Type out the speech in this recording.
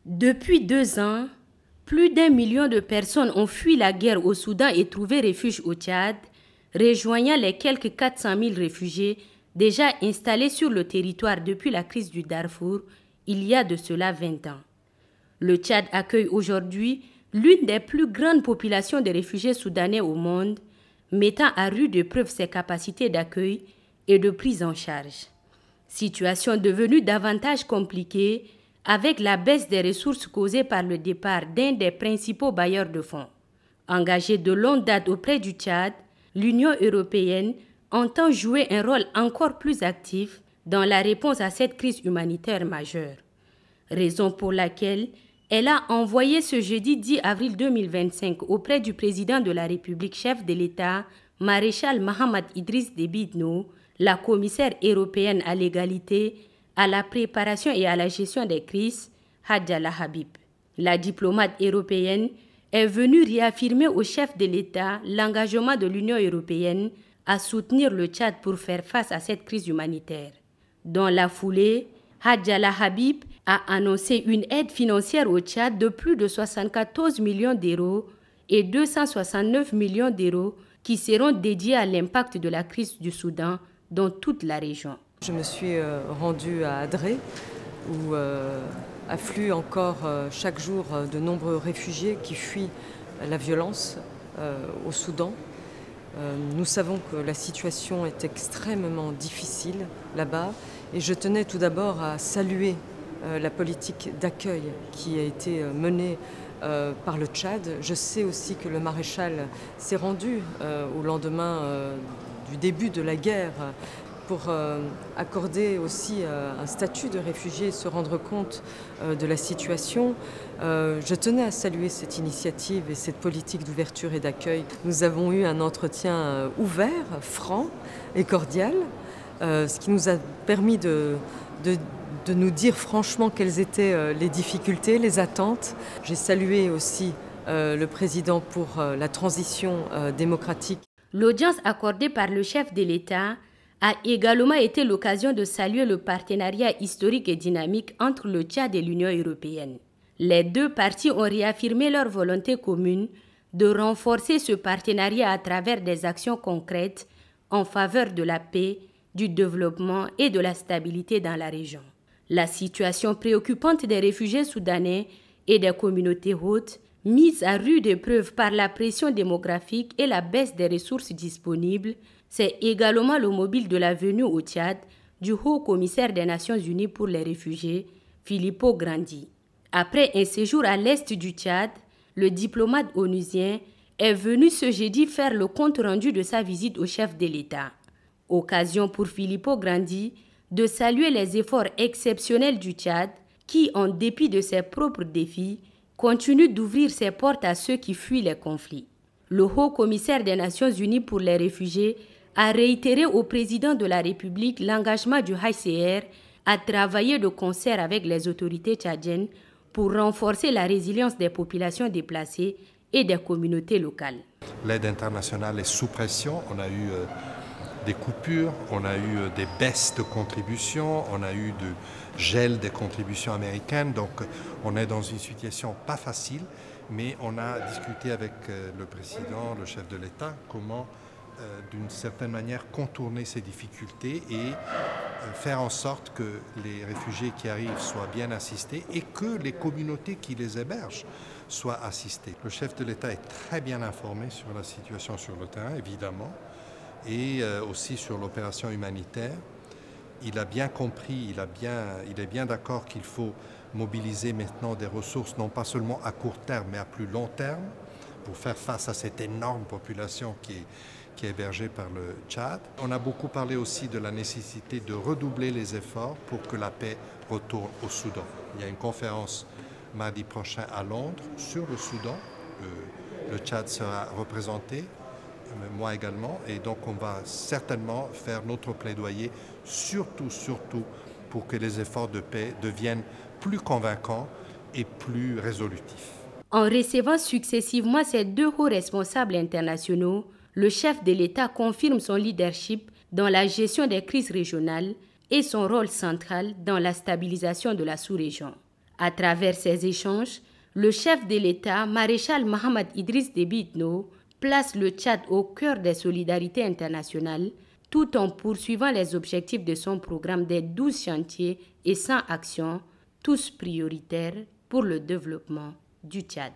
Depuis 2 ans, plus d'1 million de personnes ont fui la guerre au Soudan et trouvé refuge au Tchad, rejoignant les quelques 400 000 réfugiés déjà installés sur le territoire depuis la crise du Darfour il y a de cela 20 ans. Le Tchad accueille aujourd'hui l'une des plus grandes populations de réfugiés soudanais au monde, mettant à rude épreuve ses capacités d'accueil et de prise en charge. Situation devenue davantage compliquée avec la baisse des ressources causée par le départ d'un des principaux bailleurs de fonds. Engagée de longue date auprès du Tchad, l'Union européenne entend jouer un rôle encore plus actif dans la réponse à cette crise humanitaire majeure. Raison pour laquelle elle a envoyé ce jeudi 10 avril 2025 auprès du président de la République, chef de l'État, maréchal Mohamed Idriss Déby Itno, la commissaire européenne à l'égalité, à la préparation et à la gestion des crises, Hadjala Habib. La diplomate européenne est venue réaffirmer au chef de l'État l'engagement de l'Union européenne à soutenir le Tchad pour faire face à cette crise humanitaire. Dans la foulée, Hadjala Habib a annoncé une aide financière au Tchad de plus de 74 millions d'euros et 269 millions d'euros qui seront dédiés à l'impact de la crise du Soudan dans toute la région. Je me suis rendue à Adré où affluent encore chaque jour de nombreux réfugiés qui fuient la violence au Soudan. Nous savons que la situation est extrêmement difficile là-bas et je tenais tout d'abord à saluer la politique d'accueil qui a été menée par le Tchad. Je sais aussi que le maréchal s'est rendu au lendemain du début de la guerre pour accorder aussi un statut de réfugié et se rendre compte de la situation. Je tenais à saluer cette initiative et cette politique d'ouverture et d'accueil. Nous avons eu un entretien ouvert, franc et cordial, ce qui nous a permis de nous dire franchement quelles étaient les difficultés, les attentes. J'ai salué aussi le président pour la transition démocratique. L'audience accordée par le chef de l'État a également été l'occasion de saluer le partenariat historique et dynamique entre le Tchad et l'Union européenne. Les deux parties ont réaffirmé leur volonté commune de renforcer ce partenariat à travers des actions concrètes en faveur de la paix, du développement et de la stabilité dans la région. La situation préoccupante des réfugiés soudanais et des communautés hôtes, mise à rude épreuve par la pression démographique et la baisse des ressources disponibles, c'est également le mobile de la venue au Tchad du haut-commissaire des Nations Unies pour les réfugiés, Filippo Grandi. Après un séjour à l'est du Tchad, le diplomate onusien est venu ce jeudi faire le compte-rendu de sa visite au chef de l'État. Occasion pour Filippo Grandi de saluer les efforts exceptionnels du Tchad qui, en dépit de ses propres défis, continue d'ouvrir ses portes à ceux qui fuient les conflits. Le haut-commissaire des Nations Unies pour les réfugiés a réitéré au président de la République l'engagement du HCR à travailler de concert avec les autorités tchadiennes pour renforcer la résilience des populations déplacées et des communautés locales. L'aide internationale est sous pression. On a eu des coupures, on a eu des baisses de contributions, on a eu du gel des contributions américaines. Donc on est dans une situation pas facile, mais on a discuté avec le président, le chef de l'État, comment d'une certaine manière contourner ces difficultés et faire en sorte que les réfugiés qui arrivent soient bien assistés et que les communautés qui les hébergent soient assistées. Le chef de l'État est très bien informé sur la situation sur le terrain, évidemment, et aussi sur l'opération humanitaire. Il a bien compris, il est bien d'accord qu'il faut mobiliser maintenant des ressources, non pas seulement à court terme, mais à plus long terme, pour faire face à cette énorme population qui est hébergée par le Tchad. On a beaucoup parlé aussi de la nécessité de redoubler les efforts pour que la paix retourne au Soudan. Il y a une conférence mardi prochain à Londres sur le Soudan. Le Tchad sera représenté, moi également, et donc on va certainement faire notre plaidoyer, surtout pour que les efforts de paix deviennent plus convaincants et plus résolutifs. En recevant successivement ces deux hauts responsables internationaux, le chef de l'État confirme son leadership dans la gestion des crises régionales et son rôle central dans la stabilisation de la sous-région. À travers ces échanges, le chef de l'État, maréchal Mohamed Idriss Déby Itno, place le Tchad au cœur des solidarités internationales, tout en poursuivant les objectifs de son programme des 12 chantiers et 100 actions, tous prioritaires pour le développement du Tchad.